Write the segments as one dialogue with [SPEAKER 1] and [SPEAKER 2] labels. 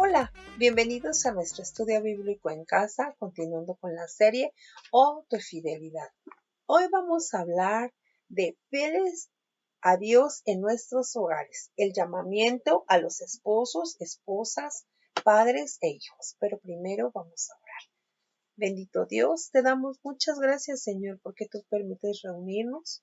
[SPEAKER 1] Hola, bienvenidos a nuestro estudio bíblico en casa, continuando con la serie Oh, tu fidelidad. Hoy vamos a hablar de fieles a Dios en nuestros hogares, el llamamiento a los esposos, esposas, padres e hijos. Pero primero vamos a orar. Bendito Dios, te damos muchas gracias, Señor, porque tú permites reunirnos,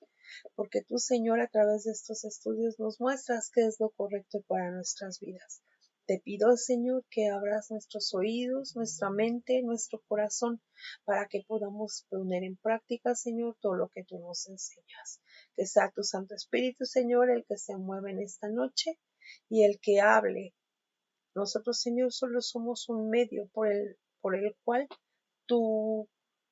[SPEAKER 1] porque tú, Señor, a través de estos estudios nos muestras qué es lo correcto para nuestras vidas. Te pido, Señor, que abras nuestros oídos, nuestra mente, nuestro corazón, para que podamos poner en práctica, Señor, todo lo que tú nos enseñas. Que sea tu Santo Espíritu, Señor, el que se mueve en esta noche y el que hable. Nosotros, Señor, solo somos un medio por el cual tú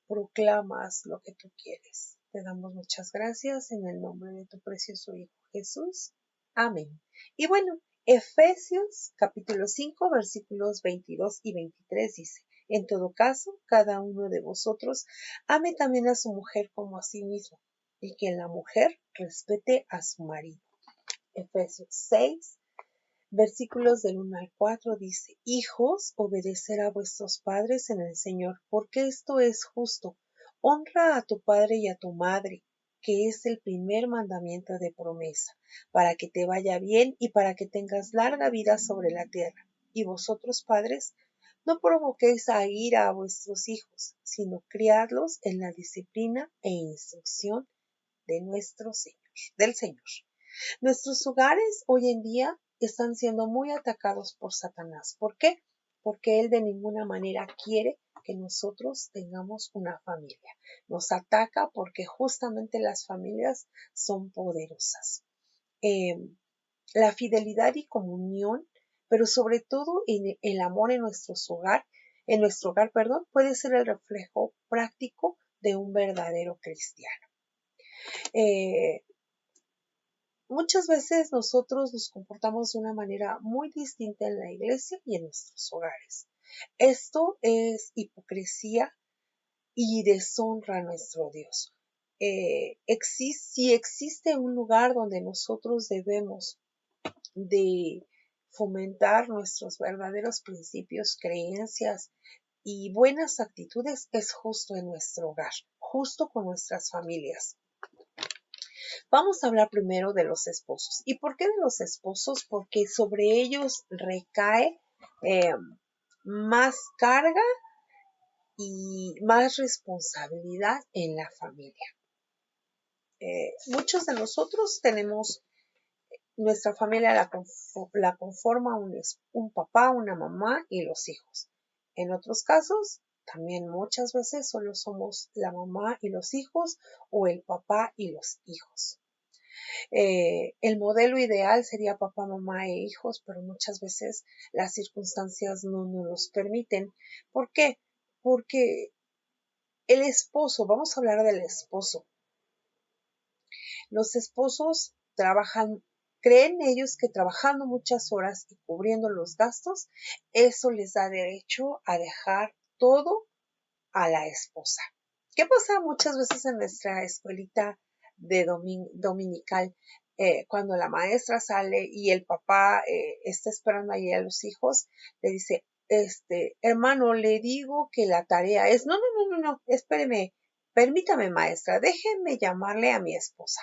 [SPEAKER 1] proclamas lo que tú quieres. Te damos muchas gracias en el nombre de tu precioso Hijo Jesús. Amén. Y bueno, Efesios capítulo 5 versículos 22 y 23 dice: En todo caso, cada uno de vosotros ame también a su mujer como a sí mismo, y que la mujer respete a su marido. Efesios 6 versículos del 1 al 4 dice: Hijos, obedecer a vuestros padres en el Señor, porque esto es justo. Honra a tu padre y a tu madre, que es el primer mandamiento de promesa, para que te vaya bien y para que tengas larga vida sobre la tierra. Y vosotros, padres, no provoquéis a ira a vuestros hijos, sino criadlos en la disciplina e instrucción de del Señor. Nuestros hogares hoy en día están siendo muy atacados por Satanás. ¿Por qué? Porque él de ninguna manera quiere que nosotros tengamos una familia. Nos ataca porque justamente las familias son poderosas. La fidelidad y comunión, pero sobre todo el amor en nuestro hogar, puede ser el reflejo práctico de un verdadero cristiano. Muchas veces nosotros nos comportamos de una manera muy distinta en la iglesia y en nuestros hogares. Esto es hipocresía y deshonra a nuestro Dios. Si existe un lugar donde nosotros debemos de fomentar nuestros verdaderos principios, creencias y buenas actitudes, es justo en nuestro hogar, justo con nuestras familias. Vamos a hablar primero de los esposos. ¿Y por qué de los esposos? Porque sobre ellos recae más carga y más responsabilidad en la familia. Muchos de nosotros tenemos, nuestra familia la conforma un papá, una mamá y los hijos. En otros casos, también muchas veces solo somos la mamá y los hijos o el papá y los hijos. El modelo ideal sería papá, mamá e hijos, pero muchas veces las circunstancias no nos los permiten. ¿Por qué? Porque el esposo, vamos a hablar del esposo. Los esposos creen ellos que trabajando muchas horas y cubriendo los gastos, eso les da derecho a dejar todo a la esposa. ¿Qué pasa muchas veces en nuestra escuelita de dominical? Cuando la maestra sale y el papá está esperando ahí a los hijos, le dice: hermano, le digo que la tarea es, no, espéreme, permítame, maestra, déjenme llamarle a mi esposa.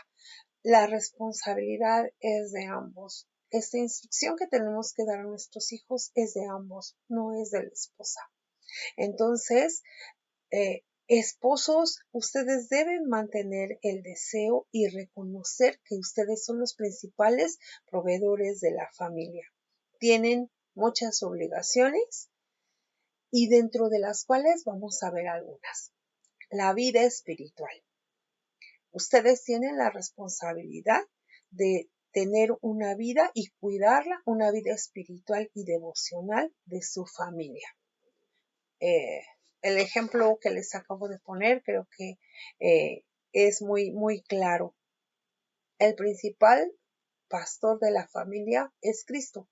[SPEAKER 1] La responsabilidad es de ambos. Esta instrucción que tenemos que dar a nuestros hijos es de ambos, no es de la esposa. Entonces, esposos, ustedes deben mantener el deseo y reconocer que ustedes son los principales proveedores de la familia. Tienen muchas obligaciones y dentro de las cuales vamos a ver algunas. La vida espiritual. Ustedes tienen la responsabilidad de tener una vida y cuidarla, una vida espiritual y devocional de su familia. El ejemplo que les acabo de poner creo que es muy, muy claro. El principal pastor de la familia es Cristo,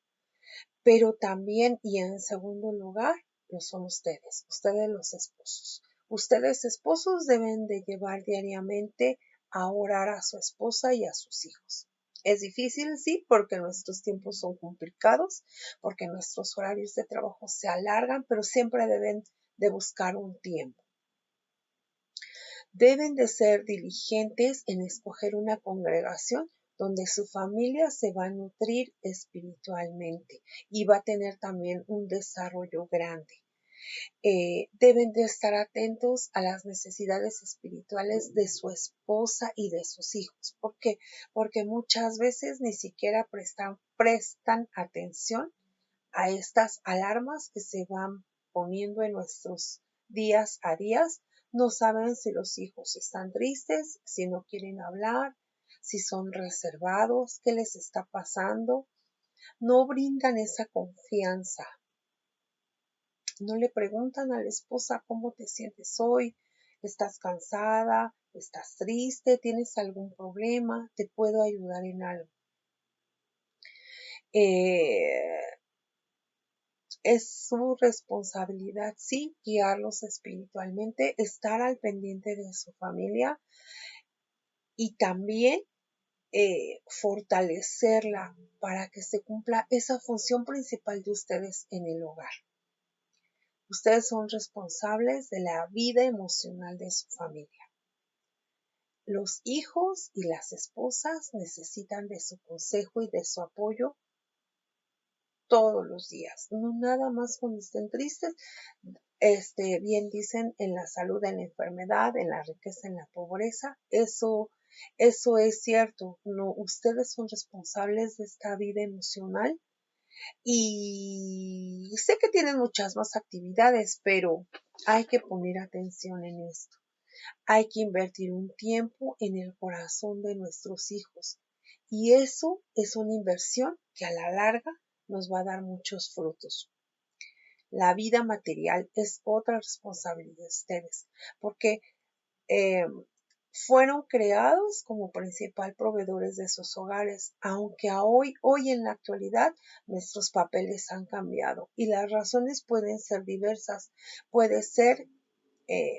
[SPEAKER 1] pero también y en segundo lugar lo son ustedes los esposos. Ustedes esposos deben de llevar diariamente a orar a su esposa y a sus hijos. Es difícil, sí, porque nuestros tiempos son complicados, porque nuestros horarios de trabajo se alargan, pero siempre deben de buscar un tiempo. Deben de ser diligentes en escoger una congregación donde su familia se va a nutrir espiritualmente y va a tener también un desarrollo grande. Deben de estar atentos a las necesidades espirituales de su esposa y de sus hijos. ¿Por qué? Porque muchas veces ni siquiera prestan atención a estas alarmas que se van poniendo en nuestros días a días. No saben si los hijos están tristes, si no quieren hablar, si son reservados, qué les está pasando. No brindan esa confianza. No le preguntan a la esposa cómo te sientes hoy, estás cansada, estás triste, tienes algún problema, te puedo ayudar en algo. Es su responsabilidad, sí, guiarlos espiritualmente, estar al pendiente de su familia y también fortalecerla para que se cumpla esa función principal de ustedes en el hogar. Ustedes son responsables de la vida emocional de su familia. Los hijos y las esposas necesitan de su consejo y de su apoyo todos los días, no nada más cuando estén tristes. Bien dicen, en la salud, en la enfermedad, en la riqueza, en la pobreza. Eso es cierto. No, ustedes son responsables de esta vida emocional y sé que tienen muchas más actividades, pero hay que poner atención en esto. Hay que invertir un tiempo en el corazón de nuestros hijos y eso es una inversión que a la larga nos va a dar muchos frutos. La vida material es otra responsabilidad de ustedes, porque fueron creados como principal proveedores de sus hogares, aunque hoy en la actualidad nuestros papeles han cambiado y las razones pueden ser diversas. Puede ser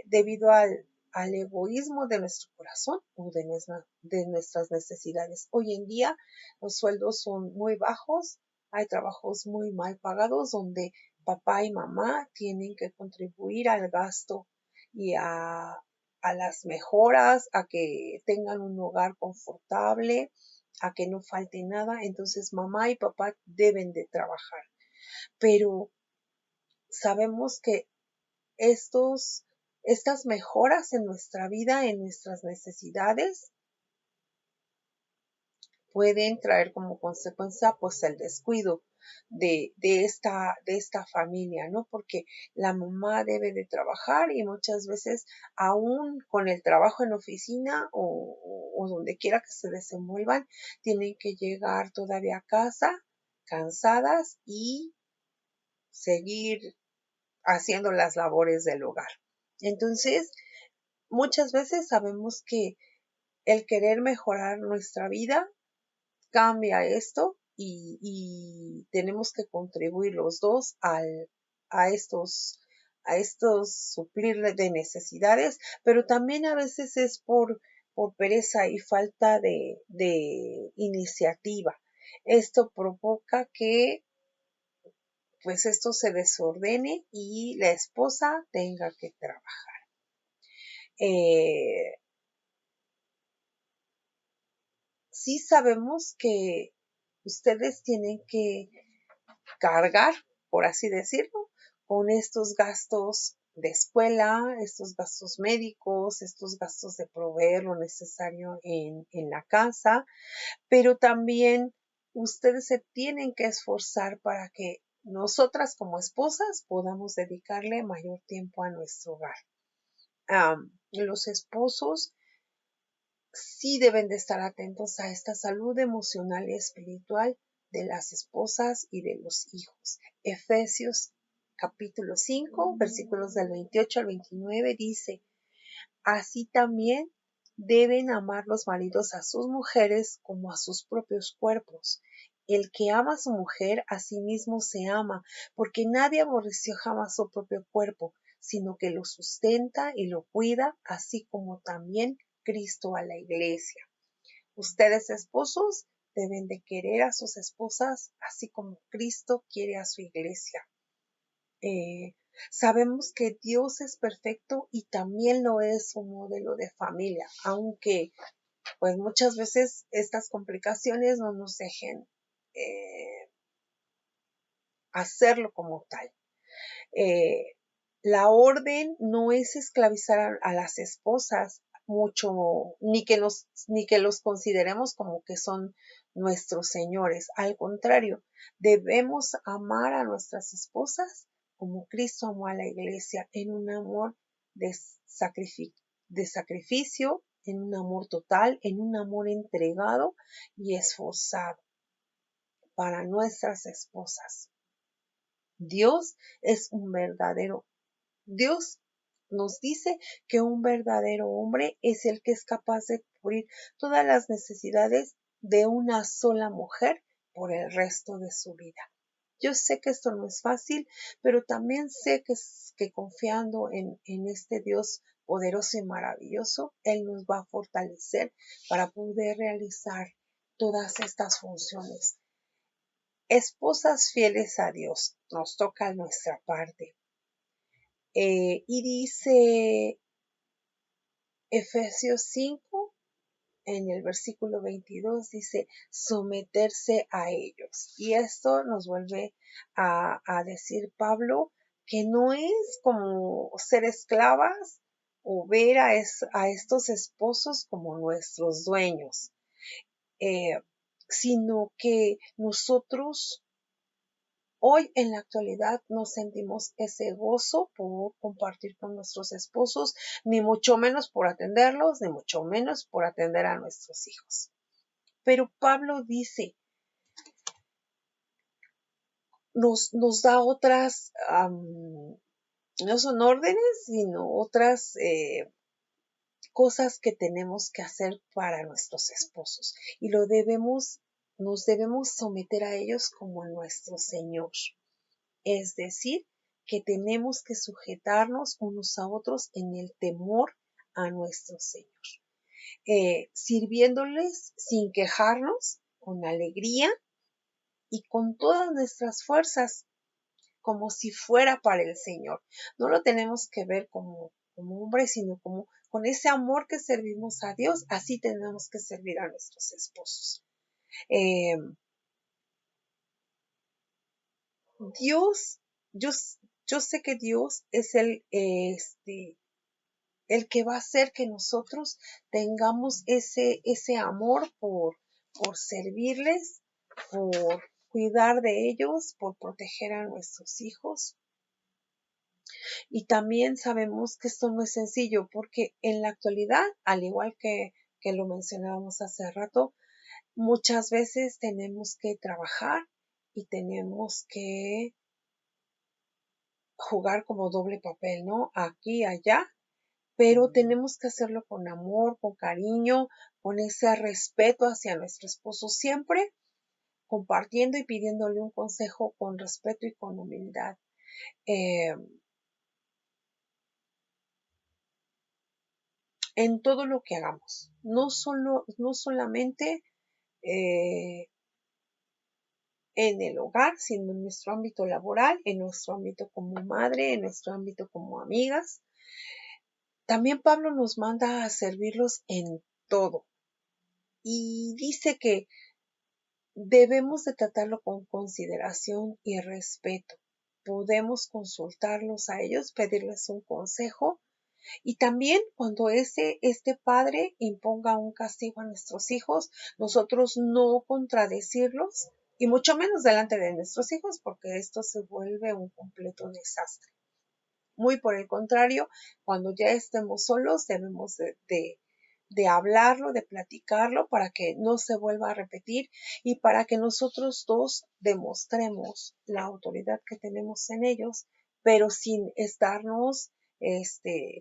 [SPEAKER 1] debido al egoísmo de nuestro corazón o de nuestras necesidades. Hoy en día los sueldos son muy bajos, hay trabajos muy mal pagados donde papá y mamá tienen que contribuir al gasto y a las mejoras, a que tengan un hogar confortable, a que no falte nada. Entonces mamá y papá deben de trabajar. Pero sabemos que estas mejoras en nuestra vida, en nuestras necesidades, pueden traer como consecuencia pues el descuido de esta familia, ¿no? Porque la mamá debe de trabajar y muchas veces aún con el trabajo en oficina o donde quiera que se desenvuelvan, tienen que llegar todavía a casa cansadas y seguir haciendo las labores del hogar. Entonces, muchas veces sabemos que el querer mejorar nuestra vida cambia esto y tenemos que contribuir los dos a estos suplir de necesidades, pero también a veces es por pereza y falta de iniciativa. Esto provoca que pues esto se desordene y la esposa tenga que trabajar. Sí sabemos que ustedes tienen que cargar, por así decirlo, con estos gastos de escuela, estos gastos médicos, estos gastos de proveer lo necesario en la casa, pero también ustedes se tienen que esforzar para que nosotras como esposas podamos dedicarle mayor tiempo a nuestro hogar. Los esposos sí deben de estar atentos a esta salud emocional y espiritual de las esposas y de los hijos. Efesios capítulo 5, versículos del 28 al 29 dice, así también deben amar los maridos a sus mujeres como a sus propios cuerpos. El que ama a su mujer a sí mismo se ama, porque nadie aborreció jamás su propio cuerpo, sino que lo sustenta y lo cuida, así como también Cristo a la iglesia. Ustedes, esposos, deben de querer a sus esposas así como Cristo quiere a su iglesia. Sabemos que Dios es perfecto y también lo es un modelo de familia, aunque pues muchas veces estas complicaciones no nos dejen hacerlo como tal. La orden no es esclavizar a las esposas mucho, ni que los consideremos como que son nuestros señores. Al contrario, debemos amar a nuestras esposas como Cristo amó a la iglesia, en un amor de sacrificio, en un amor total, en un amor entregado y esforzado para nuestras esposas. Dios es un verdadero Dios nos dice que un verdadero hombre es el que es capaz de cubrir todas las necesidades de una sola mujer por el resto de su vida. Yo sé que esto no es fácil, pero también sé que confiando en este Dios poderoso y maravilloso, Él nos va a fortalecer para poder realizar todas estas funciones. Esposas fieles a Dios, nos toca nuestra parte. Y dice Efesios 5, en el versículo 22, dice someterse a ellos. Y esto nos vuelve a decir Pablo que no es como ser esclavas o ver a estos esposos como nuestros dueños, sino que nosotros hoy en la actualidad no sentimos ese gozo por compartir con nuestros esposos, ni mucho menos por atenderlos, ni mucho menos por atender a nuestros hijos. Pero Pablo dice, nos da otras, no son órdenes, sino otras cosas que tenemos que hacer para nuestros esposos. Y nos debemos someter a ellos como a nuestro Señor. Es decir, que tenemos que sujetarnos unos a otros en el temor a nuestro Señor, sirviéndoles sin quejarnos, con alegría y con todas nuestras fuerzas, como si fuera para el Señor. No lo tenemos que ver como hombre, sino como con ese amor que servimos a Dios, así tenemos que servir a nuestros esposos. Dios, yo sé que Dios es el que va a hacer que nosotros tengamos ese amor por servirles, por cuidar de ellos, por proteger a nuestros hijos. Y también sabemos que esto no es sencillo porque en la actualidad, al igual que lo mencionábamos hace rato, muchas veces tenemos que trabajar y tenemos que jugar como doble papel, ¿no? Aquí, allá, pero tenemos que hacerlo con amor, con cariño, con ese respeto hacia nuestro esposo, siempre compartiendo y pidiéndole un consejo con respeto y con humildad. En todo lo que hagamos, no solamente en el hogar, sino en nuestro ámbito laboral, en nuestro ámbito como madre, en nuestro ámbito como amigas. También Pablo nos manda a servirlos en todo y dice que debemos de tratarlo con consideración y respeto. Podemos consultarlos a ellos, pedirles un consejo y también cuando este padre imponga un castigo a nuestros hijos, nosotros no contradecirlos y mucho menos delante de nuestros hijos porque esto se vuelve un completo desastre. Muy por el contrario, cuando ya estemos solos debemos de hablarlo, de platicarlo para que no se vuelva a repetir y para que nosotros dos demostremos la autoridad que tenemos en ellos, pero sin estarnos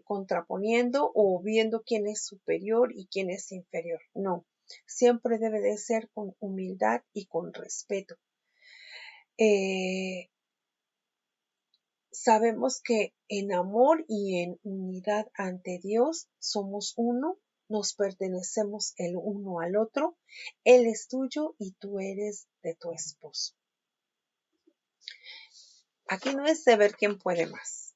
[SPEAKER 1] contraponiendo o viendo quién es superior y quién es inferior. No, siempre debe de ser con humildad y con respeto. Sabemos que en amor y en unidad ante Dios somos uno nos pertenecemos el uno al otro, él es tuyo y tú eres de tu esposo. Aquí no es de ver quién puede más.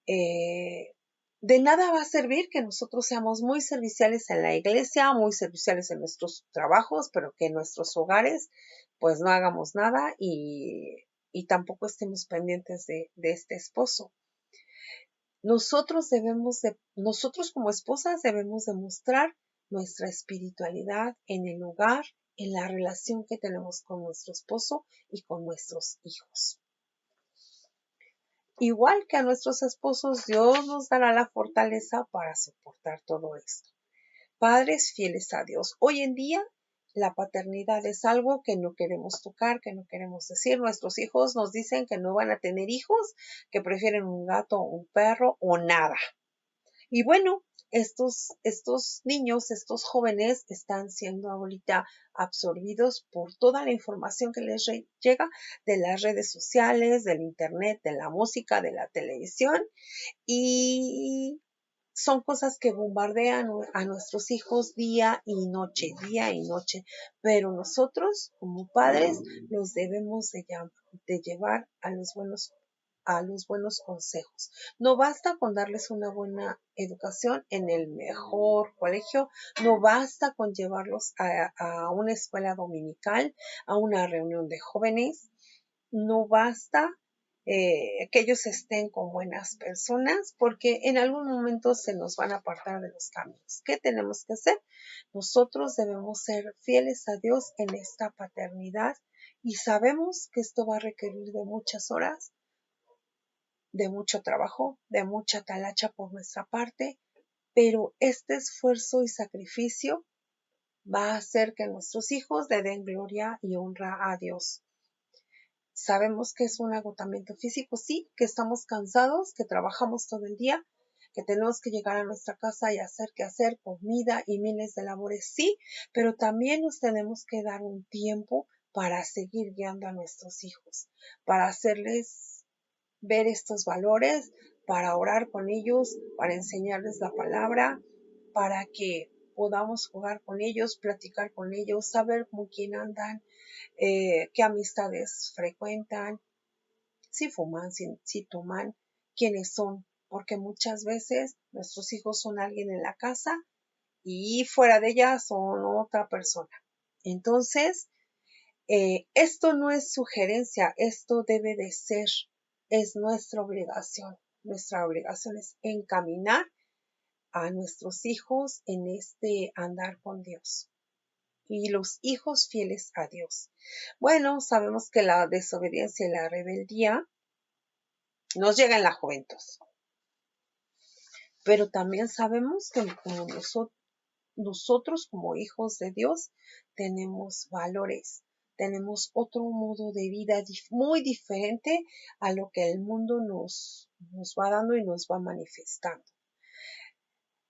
[SPEAKER 1] De nada va a servir que nosotros seamos muy serviciales en la iglesia, muy serviciales en nuestros trabajos, pero que en nuestros hogares pues no hagamos nada y tampoco estemos pendientes de este esposo. Nosotros como esposas debemos demostrar nuestra espiritualidad en el hogar, en la relación que tenemos con nuestro esposo y con nuestros hijos. Igual que a nuestros esposos, Dios nos dará la fortaleza para soportar todo esto. Padres fieles a Dios. Hoy en día, la paternidad es algo que no queremos tocar, que no queremos decir. Nuestros hijos nos dicen que no van a tener hijos, que prefieren un gato, un perro o nada. Y bueno, estos niños, estos jóvenes están siendo ahorita absorbidos por toda la información que les llega de las redes sociales, del internet, de la música, de la televisión y son cosas que bombardean a nuestros hijos día y noche, pero nosotros como padres los debemos de llevar a los buenos consejos. No basta con darles una buena educación en el mejor colegio, no basta con llevarlos a una escuela dominical, a una reunión de jóvenes, no basta que ellos estén con buenas personas, porque en algún momento se nos van a apartar de los caminos. ¿Qué tenemos que hacer? Nosotros debemos ser fieles a Dios en esta paternidad y sabemos que esto va a requerir de muchas horas, de mucho trabajo, de mucha talacha por nuestra parte, pero este esfuerzo y sacrificio va a hacer que nuestros hijos le den gloria y honra a Dios. Sabemos que es un agotamiento físico, sí, que estamos cansados, que trabajamos todo el día, que tenemos que llegar a nuestra casa y hacer comida y miles de labores, sí, pero también nos tenemos que dar un tiempo para seguir guiando a nuestros hijos, para hacerles ver estos valores, para orar con ellos, para enseñarles la palabra, para que podamos jugar con ellos, platicar con ellos, saber con quién andan, qué amistades frecuentan, si fuman, si toman, quiénes son, porque muchas veces nuestros hijos son alguien en la casa y fuera de ella son otra persona. Entonces, esto no es sugerencia, esto debe de ser, es nuestra obligación. Nuestra obligación es encaminar a nuestros hijos en este andar con Dios. Y los hijos fieles a Dios. Bueno, sabemos que la desobediencia y la rebeldía nos llega en la juventud, pero también sabemos que como nosotros como hijos de Dios tenemos valores, tenemos otro modo de vida muy diferente a lo que el mundo nos va dando y nos va manifestando.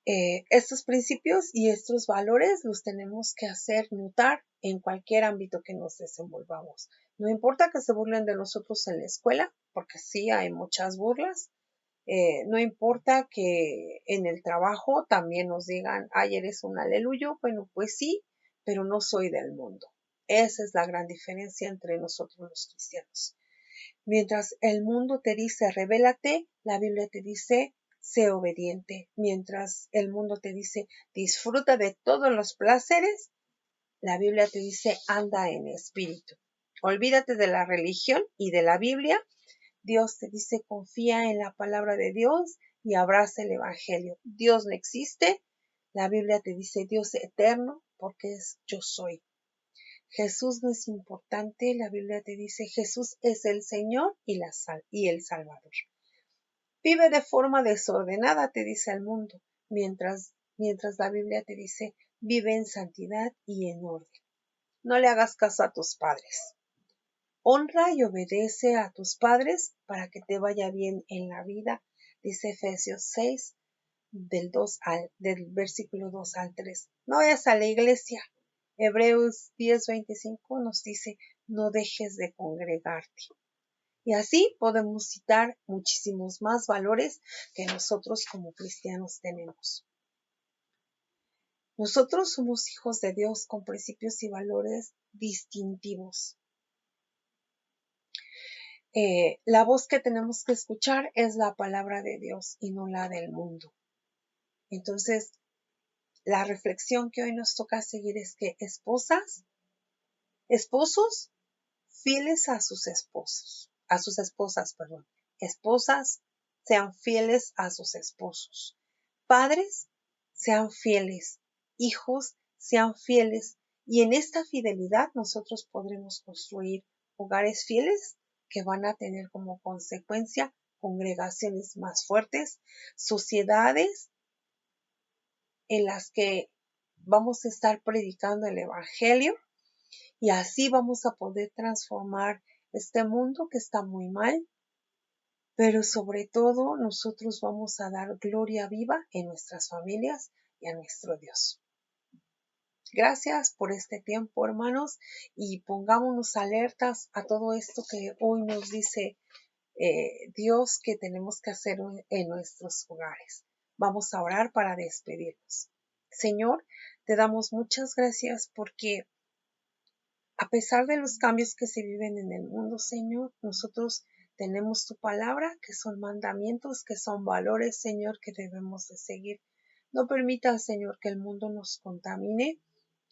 [SPEAKER 1] Estos principios y estos valores los tenemos que hacer notar en cualquier ámbito que nos desenvolvamos. No importa que se burlen de nosotros en la escuela, porque sí hay muchas burlas. No importa que en el trabajo también nos digan, ay, eres un aleluyo. Bueno, pues sí, pero no soy del mundo. Esa es la gran diferencia entre nosotros los cristianos. Mientras el mundo te dice, revélate, la Biblia te dice, sé obediente. Mientras el mundo te dice, disfruta de todos los placeres, la Biblia te dice, anda en espíritu. Olvídate de la religión y de la Biblia. Dios te dice, confía en la palabra de Dios y abraza el evangelio. Dios no existe. La Biblia te dice, Dios eterno, porque es yo soy. Jesús no es importante, la Biblia te dice, Jesús es el Señor y el Salvador. Vive de forma desordenada, te dice el mundo, mientras la Biblia te dice, vive en santidad y en orden. No le hagas caso a tus padres. Honra y obedece a tus padres para que te vaya bien en la vida, dice Efesios 6, del versículo 2 al 3. No vayas a la iglesia. Hebreos 10:25 nos dice, no dejes de congregarte. Y así podemos citar muchísimos más valores que nosotros como cristianos tenemos. Nosotros somos hijos de Dios con principios y valores distintivos. La voz que tenemos que escuchar es la palabra de Dios y no la del mundo. Entonces, la reflexión que hoy nos toca seguir es que esposos fieles a sus esposas, esposas sean fieles a sus esposos, padres sean fieles, hijos sean fieles, y en esta fidelidad nosotros podremos construir hogares fieles que van a tener como consecuencia congregaciones más fuertes, sociedades en las que vamos a estar predicando el evangelio, y así vamos a poder transformar este mundo que está muy mal, pero sobre todo nosotros vamos a dar gloria viva en nuestras familias y a nuestro Dios. Gracias por este tiempo, hermanos, y pongámonos alertas a todo esto que hoy nos dice Dios que tenemos que hacer en nuestros hogares. Vamos a orar para despedirnos. Señor, te damos muchas gracias porque a pesar de los cambios que se viven en el mundo, Señor, nosotros tenemos tu palabra, que son mandamientos, que son valores, Señor, que debemos de seguir. No permitas, Señor, que el mundo nos contamine,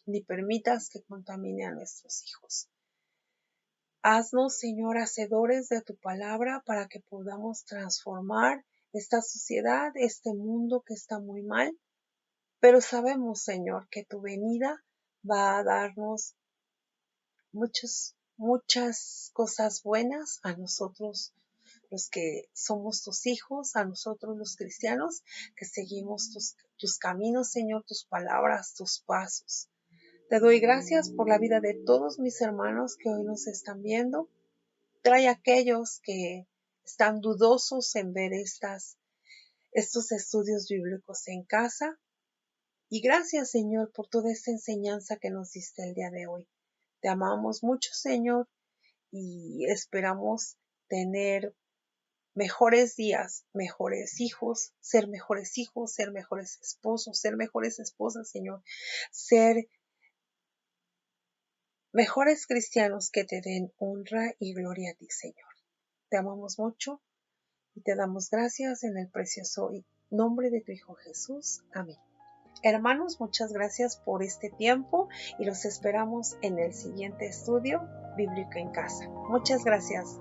[SPEAKER 1] ni permitas que contamine a nuestros hijos. Haznos, Señor, hacedores de tu palabra para que podamos transformar esta sociedad, este mundo que está muy mal. Pero sabemos, Señor, que tu venida va a darnos muchas cosas buenas a nosotros, los que somos tus hijos, a nosotros los cristianos, que seguimos tus caminos, Señor, tus palabras, tus pasos. Te doy gracias por la vida de todos mis hermanos que hoy nos están viendo. Trae a aquellos que están dudosos en ver estos estudios bíblicos en casa. Y gracias, Señor, por toda esta enseñanza que nos diste el día de hoy. Te amamos mucho, Señor, y esperamos tener mejores días, mejores hijos, ser mejores esposos, ser mejores esposas, Señor, ser mejores cristianos que te den honra y gloria a ti, Señor. Te amamos mucho y te damos gracias en el precioso nombre de tu Hijo Jesús. Amén. Hermanos, muchas gracias por este tiempo y los esperamos en el siguiente estudio bíblico en casa. Muchas gracias.